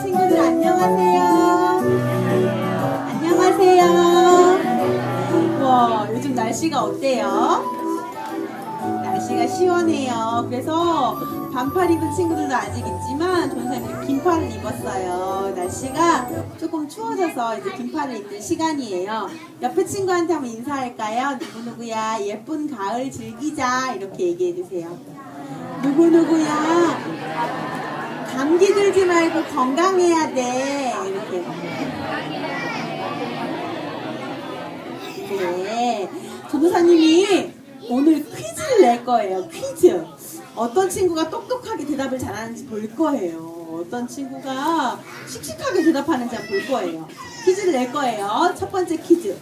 친구들 안녕하세요. 안녕하세요. 와, 요즘 날씨가 어때요? 날씨가 시원해요. 그래서 반팔 입은 친구들도 아직 있지만 전사님이 긴팔을 입었어요. 날씨가 조금 추워져서 이제 긴팔을 입는 시간이에요. 옆에 친구한테 한번 인사할까요? 누구누구야, 예쁜 가을 즐기자, 이렇게 얘기해주세요. 누구누구야, 감기 들지 말고 건강해야 돼, 이렇게. 네, 전도사님이 오늘 퀴즈를 낼 거예요. 퀴즈. 어떤 친구가 똑똑하게 대답을 잘하는지 볼 거예요. 어떤 친구가 씩씩하게 대답하는지 한번 볼 거예요. 퀴즈를 낼 거예요. 첫 번째 퀴즈.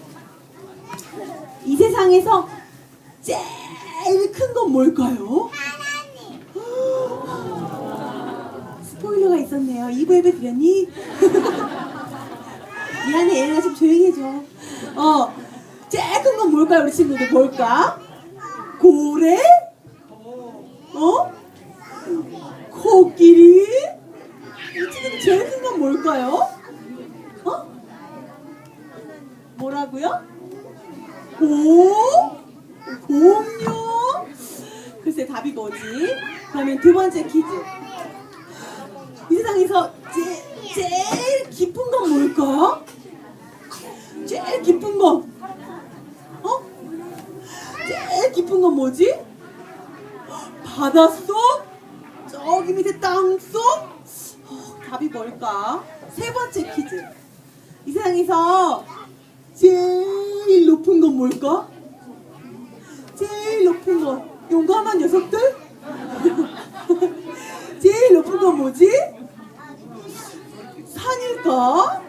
이 세상에서 제일 큰 건 뭘까요? 스포일러가 있었네요. 2부 예배 드렸니? 미안해, 얘네가 좀 조용히 해줘. 제일 큰 건 뭘까요? 우리 친구들 뭘까? 고래? 코끼리? 이 친구들 제일 큰 건 뭘까요? 뭐라고요? 곰요? 글쎄 답이 뭐지? 그러면 두 번째 퀴즈. 이 세상에서 제일 깊은 건 뭘까? 제일 깊은 건? 제일 깊은 건 뭐지? 바닷속? 저기 밑에 땅속? 답이 뭘까? 세 번째 퀴즈. 이 세상에서 제일 높은 건 뭘까? 제일 높은 건 용감한 녀석들? 제일 높은 건 뭐지? 산일까?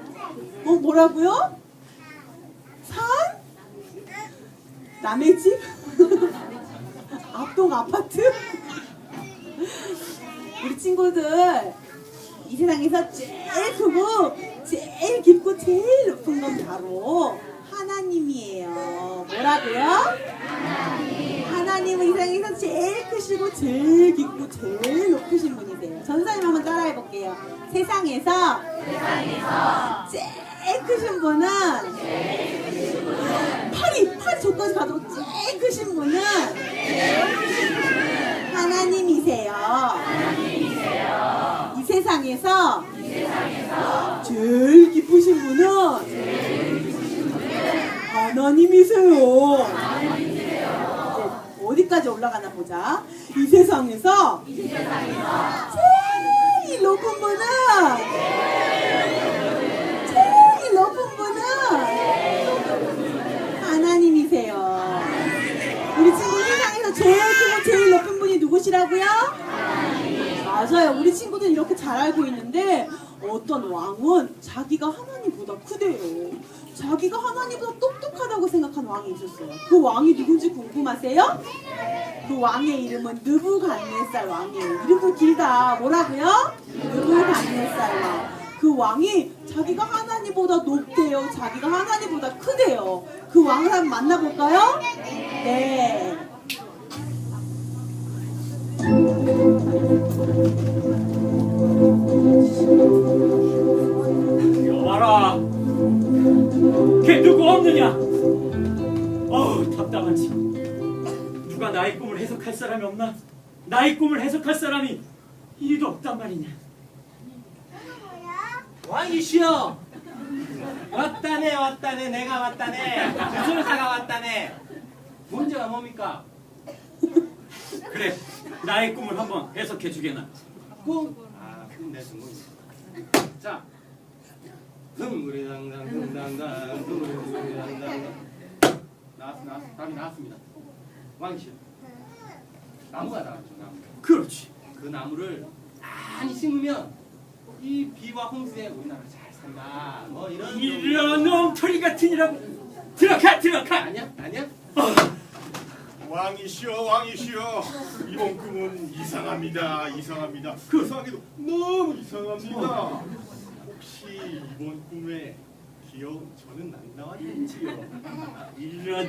뭐라고요? 산? 남의 집? 앞동 아파트? 우리 친구들, 이 세상에서 제일 크고 제일 깊고 제일 높은 건 바로 하나님이에요. 뭐라고요? 하나님은 이 세상에서 제일 크시고 제일 깊고 제일 높으신 분이세요. 전사님 한번 따라해 볼게요. 세상에서 제일 크신 분은 팔이 저까지 가도 제일 크신 분은 하나님이세요. 이 세상에서 제일 기쁘신 분은 하나님이세요. 어디까지 올라가나 보자. 이 세상에서 제일 높은 분은 하나님이세요. 우리 친구 세상에서 제일 크고 제일 높은 분이 누구시라고요? 맞아요. 우리 친구들은 이렇게 잘 알고 있는데 어떤 왕은 자기가 하나님보다 크대요. 자기가 하나님보다 똑똑하다고 생각한 왕이 있었어요. 그 왕이 누군지 궁금하세요? 그 왕의 이름은 느부갓네살 왕이에요. 이름도 길다. 뭐라고요? 느부갓네살 왕. 그 왕이 자기가 하나님보다 높대요. 자기가 하나님보다 크대요. 그 왕을 한번 만나볼까요? 네. 여봐라, 걔 누구 없느냐? 답답한 친구. 누가 나의 꿈을 해석할 사람이 없나? 나의 꿈을 해석할 사람이 이리도 없단 말이냐? 왕이시여, 왔다네 내가 왔다네, 주술사가 왔다네. 문제가 뭡니까? 그래, 나의 꿈을 한번 해석해 주게나. 꿈? 꿈 내 꿈. 자, 흠무리 당당 흠당당 흠무리 당당. 나왔어. 답이 나왔습니다. 왕이시여, 나무가 나왔죠. 나무. 그렇지. 그 나무를 많이 심으면 이 비와 홍수에 우리나라 잘 산다. 뭐 이런 놈털이 같은 이라고. 들어가. 아니야? 왕이시여, 이번 꿈은 이상합니다. 이상하게도 너무 이상합니다. 혹시 이번 꿈에 귀여운 저는 안 나왔는지요? 이런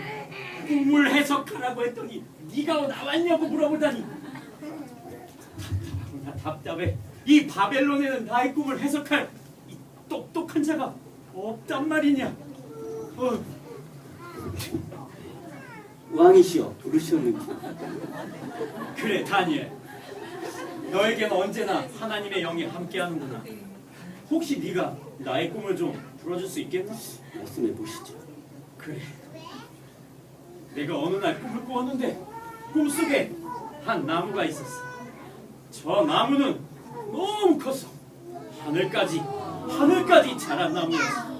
꿈을 해석하라고 했더니 네가 나왔냐고 물어보다니. 나 답답해. 이 바벨론에는 나의 꿈을 해석할 이 똑똑한 자가 없단 말이냐. 왕이시여 부르셨는지. 그래 다니엘, 너에겐 언제나 하나님의 영이 함께하는구나. 혹시 네가 나의 꿈을 좀 풀어줄 수 있겠나? 말씀해 보시죠. 그래, 내가 어느 날 꿈을 꾸었는데 꿈속에 한 나무가 있었어. 저 나무는 너무 컸어. 하늘까지 자란 나무였어.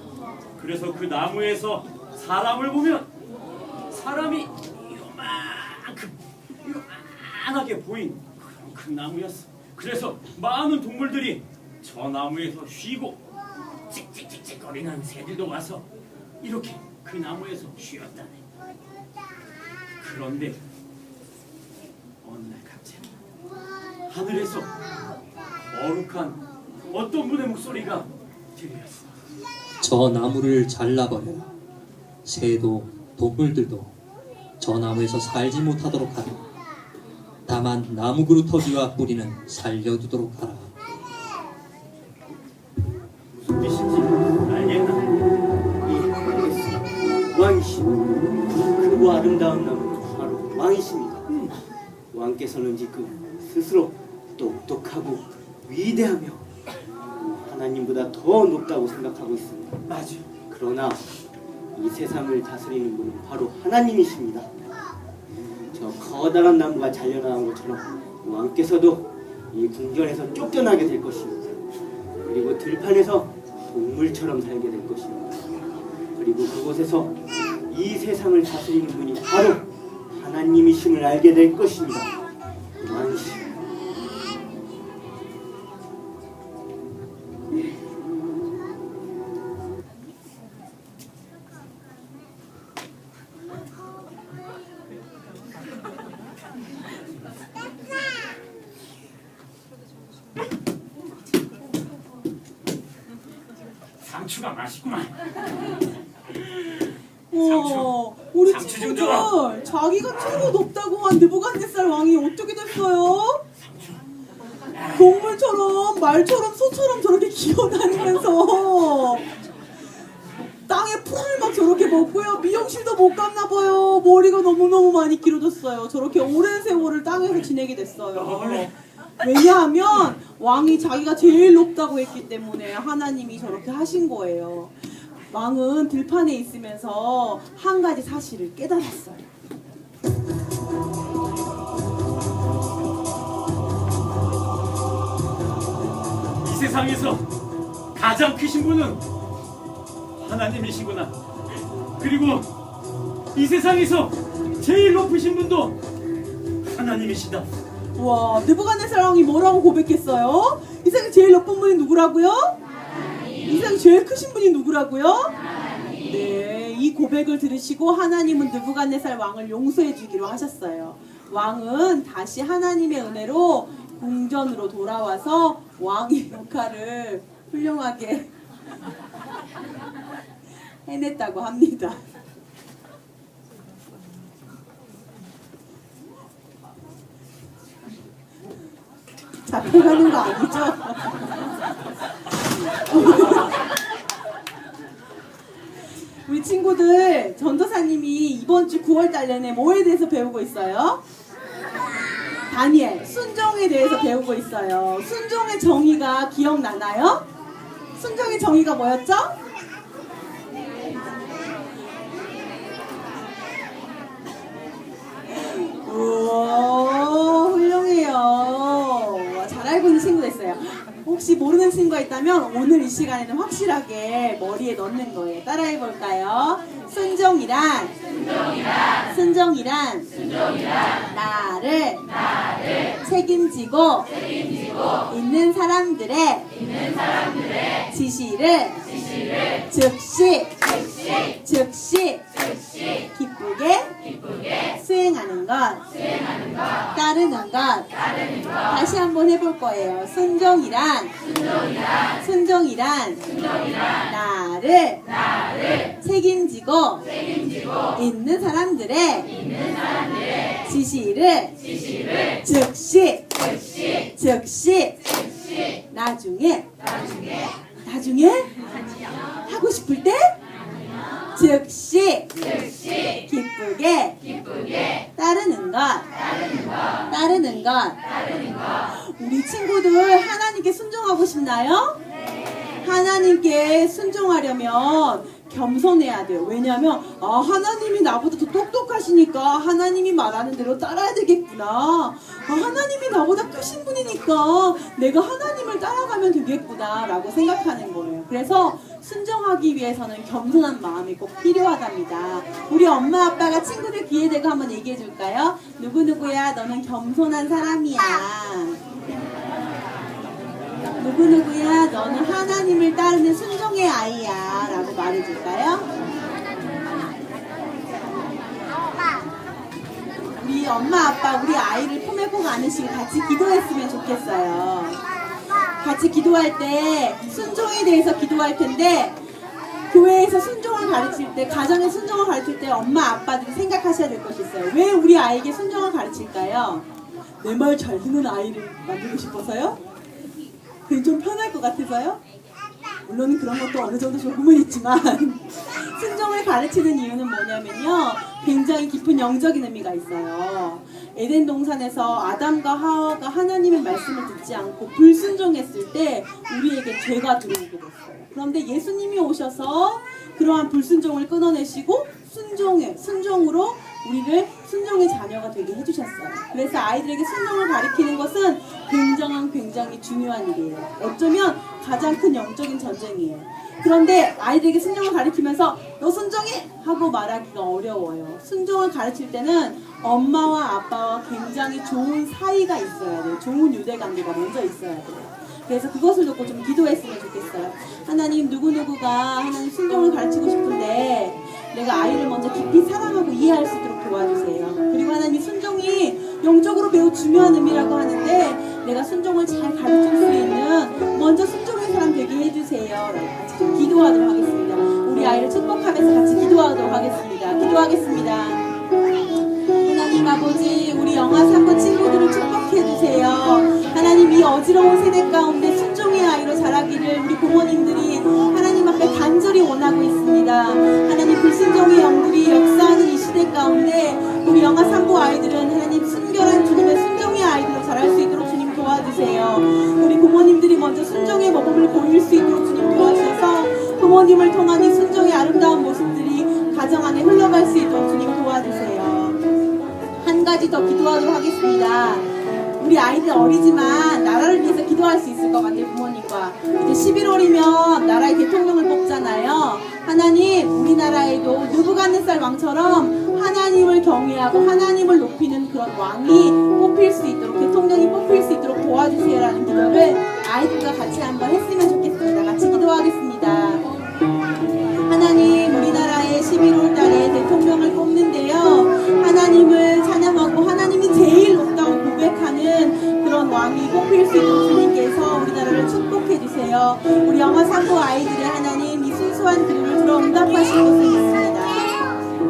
그래서 그 나무에서 사람을 보면 사람이 요만하게 보인 그런 큰 나무였어. 그래서 많은 동물들이 저 나무에서 쉬고 찍찍찍찍거리는 새들도 와서 이렇게 그 나무에서 쉬었다네. 그런데 어느 날 갑자기 하늘에서 거룩한 어떤 분의 목소리가 들렸어. 저 나무를 잘라버려라. 새도 동물들도 저 나무에서 살지 못하도록 하라. 다만 나무 그루터기와 뿌리는 살려두도록 하라. 무슨 뜻인지 알겠나? 예, 알겠습니다. 왕이시여, 크고 아름다운 나무 바로 왕이십니다. 왕께서는 지금 스스로 똑똑하고 위대하며 하나님보다 더 높다고 생각하고 있습니다. 맞아. 그러나 이 세상을 다스리는 분은 바로 하나님이십니다. 저 커다란 나무가 잘려나간 것처럼 왕께서도 이 궁전에서 쫓겨나게 될 것입니다. 그리고 들판에서 동물처럼 살게 될 것입니다. 그리고 그곳에서 이 세상을 다스리는 분이 바로 하나님이심을 알게 될 것입니다. 왕이시여. 상추가 맛있구만. 우리 상추 좀 줘라. 친구들 자기가 최고 높다고 한 느부갓네살 왕이 어떻게 됐어요? 동물처럼 말처럼 소처럼 저렇게 기어다니면서 땅에 풀을 막 저렇게 먹고요. 미용실도 못 갔나 봐요. 머리가 너무너무 많이 길어졌어요. 저렇게 오랜 세월을 땅에서 지내게 됐어요. 왜냐하면 왕이 자기가 제일 높다고 했기 때문에 하나님이 저렇게 하신 거예요. 왕은 들판에 있으면서 한 가지 사실을 깨달았어요. 이 세상에서 가장 크신 분은 하나님이시구나. 그리고 이 세상에서 제일 높으신 분도 하나님이시다. 와, 느부갓네살 왕이 뭐라고 고백했어요? 이 세상에 제일 높은 분이 누구라고요? 이 세상에 제일 크신 분이 누구라고요? 네, 이 고백을 들으시고 하나님은 느부갓네살 왕을 용서해 주기로 하셨어요. 왕은 다시 하나님의 은혜로 궁전으로 돌아와서 왕의 역할을 훌륭하게 해냈다고 합니다. 잡혀가는 거 아니죠? 우리 친구들 전도사님이 이번 주 9월달 내내 뭐에 대해서 배우고 있어요? 다니엘, 순종에 대해서 배우고 있어요. 순종의 정의가 기억나나요? 순종의 정의가 뭐였죠? 우와, 훌륭해요. 와, 잘 알고 있는 친구 됐어요. 혹시 모르는 친구가 있다면 오늘 이 시간에는 확실하게 머리에 넣는 거예요. 따라해 볼까요? 순종이란 나를 책임지고 있는 사람들의 지시를 즉시 기쁘게 수행하는 것, 따르는 것. 다시 한번 해볼 거예요. 순종이란 나를 책임지고 있는 사람들의 지시를 즉시 나중에 하고 싶을 때 즉시 기쁘게 따르는 것. 우리 친구들 하나님께 순종하고 싶나요? 하나님께 순종하려면 겸손해야 돼요. 왜냐하면 하나님이 나보다 더 똑똑하시니까 하나님이 말하는 대로 따라야 되겠구나. 하나님이 나보다 크신 분이니까 내가 하나님을 따라가면 되겠구나 라고 생각하는 거예요. 그래서 순종하기 위해서는 겸손한 마음이 꼭 필요하답니다. 우리 엄마 아빠가 친구들 귀에 대고 한번 얘기해 줄까요? 누구누구야, 너는 겸손한 사람이야. 누구누구야, 너는 하나님을 따르는 순종의 아이야 라고 말해줄까요? 우리 엄마 아빠 우리 아이를 품에 꼭 안으시고 같이 기도했으면 좋겠어요. 같이 기도할 때 순종에 대해서 기도할 텐데, 교회에서 순종을 가르칠 때, 가정의 순종을 가르칠 때 엄마 아빠들이 생각하셔야 될 것이 있어요. 왜 우리 아이에게 순종을 가르칠까요? 내 말 잘 듣는 아이를 만들고 싶어서요? 그게 좀 편할 것 같아서요? 물론 그런 것도 어느 정도 조금은 있지만 순종을 가르치는 이유는 뭐냐면요, 굉장히 깊은 영적인 의미가 있어요. 에덴 동산에서 아담과 하와가 하나님의 말씀을 듣지 않고 불순종했을 때 우리에게 죄가 들어오게 됐어요. 그런데 예수님이 오셔서 그러한 불순종을 끊어내시고 순종으로 우리를 순종의 자녀가 되게 해주셨어요. 그래서 아이들에게 순종을 가르치는 것은 굉장히 중요한 일이에요. 어쩌면 가장 큰 영적인 전쟁이에요. 그런데 아이들에게 순종을 가르치면서 너 순종해! 하고 말하기가 어려워요. 순종을 가르칠 때는 엄마와 아빠와 굉장히 좋은 사이가 있어야 돼요. 좋은 유대관계가 먼저 있어야 돼요. 그래서 그것을 놓고 좀 기도했으면 좋겠어요. 하나님, 누구누구가 하나님 순종을 가르치고 싶은데 내가 아이를 먼저 깊이 사랑하고 이해할 수 있도록 도와주세요. 그리고 하나님, 순종이 영적으로 매우 중요한 의미라고 하는데 내가 순종을 잘 가르칠 수 있는 먼저 순종의 사람 되게 해주세요. 같이 좀 기도하도록 하겠습니다. 우리 아이를 축복하면서 같이 기도하도록 하겠습니다. 기도하겠습니다. 하나님 아버지, 우리 영아 산부 친구들을 축복해주세요. 하나님, 이 어지러운 세대 가운데 순종의 아이로 자라기를 우리 부모님들이 하나님 앞에 간절히 원하고 있습니다. 하나님, 불순종의 영들이 역사하는 이 시대 가운데 우리 영아 산부 아이들은 하나님 순결한 주님의 순종의 아이들로 자랄 수 있도록 주님 도와주세요. 우리 부모님들이 먼저 순종의 모범을 보일 수 있도록 주님 도와주셔서 부모님을 통한 이 순종의 아름다운 모습들이 가정 안에 흘러갈 수 있도록 주님 도와주세요. 한 가지 더 기도하도록 하겠습니다. 우리 아이들 어리지만 나라를 위해서 기도할 수 있을 것 같아요. 부모님과 이제 11월이면 나라의 대통령을 뽑잖아요. 하나님, 우리나라에도 느부갓네살 왕처럼 하나님을 경외하고 하나님을 높이는 그런 왕이 뽑힐 수 있도록, 대통령이 뽑힐 수 있도록 도와주세요라는 기도를 아이들과 같이 한번 했으면 좋겠습니다. 같이 기도하겠습니다. 하나님, 우리나라의 11월 달에 대통령을 뽑는데요, 하나님을 찬양하고 하나님이 제일 높다고 고백하는 그런 왕이 뽑힐 수 있도록 주님께서 우리나라를 축복해 주세요. 우리 영아 산부 아이들의 하나님, 이 순수한 기도를 들어 응답하실 것을 믿습니다.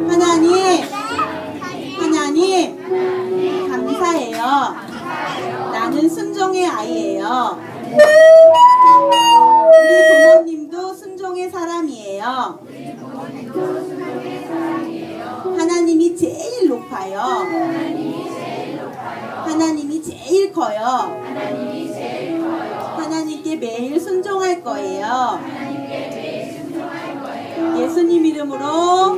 하나님 감사해요. 나는 순종의 아이예요. 우리 부모님도 순종의 사람이에요. 하나님이 제일 높아요. 하나님이 제일 커요. 하나님께 매일 순종할 거예요. 예수님 이름으로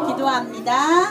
기도합니다.